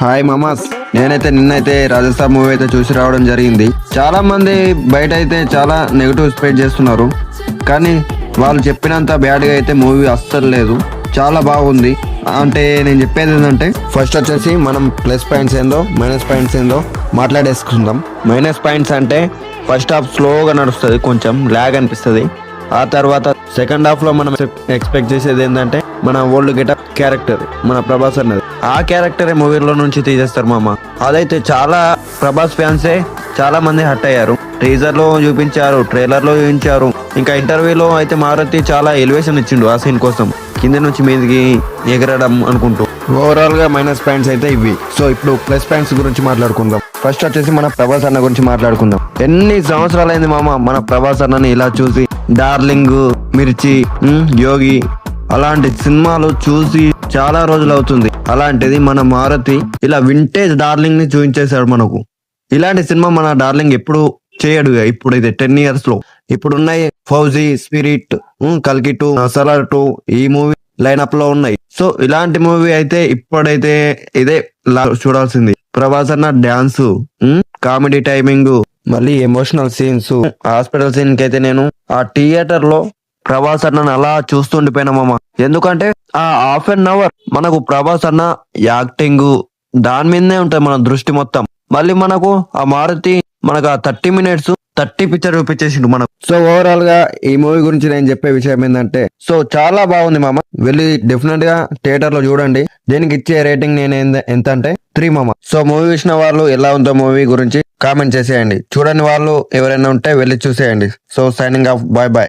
Hi మామాస్, నిన్నైతే Rajasthan movie అయితే చూసి రావడం జరిగింది. చాలా మంది బయట అయితే చాలా నెగిటివ్ స్ప్రెడ్ చేస్తున్నారు, కానీ వాళ్ళు చెప్పినంత బ్యాడ్గా అయితే మూవీ అస్సలు లేదు. చాలా బాగుంది. అంటే నేను చెప్పేది ఏంటంటే, ఫస్ట్ వచ్చేసి మనం ప్లస్ పాయింట్స్ ఏందో మైనస్ పాయింట్స్ ఏందో మాట్లాడేసుకుందాం. మైనస్ పాయింట్స్ అంటే ఫస్ట్ హాఫ్ స్లోగా నడుస్తుంది, కొంచెం ల్యాగ్ అనిపిస్తుంది. ఆ తర్వాత సెకండ్ హాఫ్ లో మనం ఎక్స్పెక్ట్ చేసేది ఏంటంటే, మన ఓల్డ్ గెటప్ క్యారెక్టర్ మన ప్రభాస్ అన్నది, ఆ క్యారెక్టరే మూవీలో నుంచి తీసేస్తారు మామ. అదైతే చాలా ప్రభాస్ ఫ్యాన్సే చాలా మంది హట్ అయ్యారు. టీజర్ లో చూపించారు, ట్రైలర్ లో చూపించారు, ఇంకా ఇంటర్వ్యూలో అయితే మారుతి చాలా ఎలివేషన్ ఇచ్చిండు ఆ సీన్ కోసం, కింద నుంచి మీదకి ఎగరడం అనుకుంటూ. ఓవరాల్ గా మైనస్ పాయింట్స్ అయితే ఇవి. సో ఇప్పుడు ప్లస్ పాయింట్స్ గురించి మాట్లాడుకుందాం. ఫస్ట్ వచ్చేసి మన ప్రభాస్ అన్న గురించి మాట్లాడుకుందాం. ఎన్ని సంవత్సరాలైంది మామ మన ప్రభాస్ అన్నని ఇలా చూసి. డార్లింగ్, మిర్చి, యోగి అలాంటి సినిమాలు చూసి చాలా రోజులు అవుతుంది. అలాంటిది మన మారుతి ఇలా వింటేజ్ డార్లింగ్ ని చూపించేశాడు మనకు. ఇలాంటి సినిమా మన డార్లింగ్ ఎప్పుడు చేయడు. ఇప్పుడైతే 10 years లో ఇప్పుడున్నాయి ఫౌజీ, స్పిరిట్, కల్కి 2, సలార్ 2 ఈ మూవీ లైనప్ లో ఉన్నాయి. సో ఇలాంటి మూవీ అయితే ఇప్పుడైతే ఇదే చూడాల్సింది. ప్రభాస్ అన్న డాన్స్, కామెడీ టైమింగ్, మళ్ళీ ఎమోషనల్ సీన్స్. హాస్పిటల్ సీన్ కి అయితే నేను ఆ థియేటర్ లో ప్రభాస్ అన్నను అలా చూస్తుండిపోయినా మామ. ఎందుకంటే ఆ ½ మనకు ప్రభాస్ అన్న యాక్టింగ్ దాని మీదనే ఉంటుంది మన దృష్టి మొత్తం. మళ్ళీ మనకు ఆ మారుతి మనకు ఆ 30 minutes 30 పిక్చర్ చూపించేసిండు మనకు. సో ఓవరాల్ గా ఈ మూవీ గురించి నేను చెప్పే విషయం ఏంటంటే, సో చాలా బాగుంది మామ. వెళ్ళి డెఫినెట్ గా థియేటర్ లో చూడండి. దీనికి ఇచ్చే రేటింగ్ నేను ఎంత అంటే 3 మామ. సో మూవీ చూసిన వాళ్ళు ఎలా ఉందో మూవీ గురించి కామెంట్ చేసేయండి. చూడని వాళ్ళు ఎవరైనా ఉంటే వెళ్ళి చూసేయండి. So signing off, bye bye.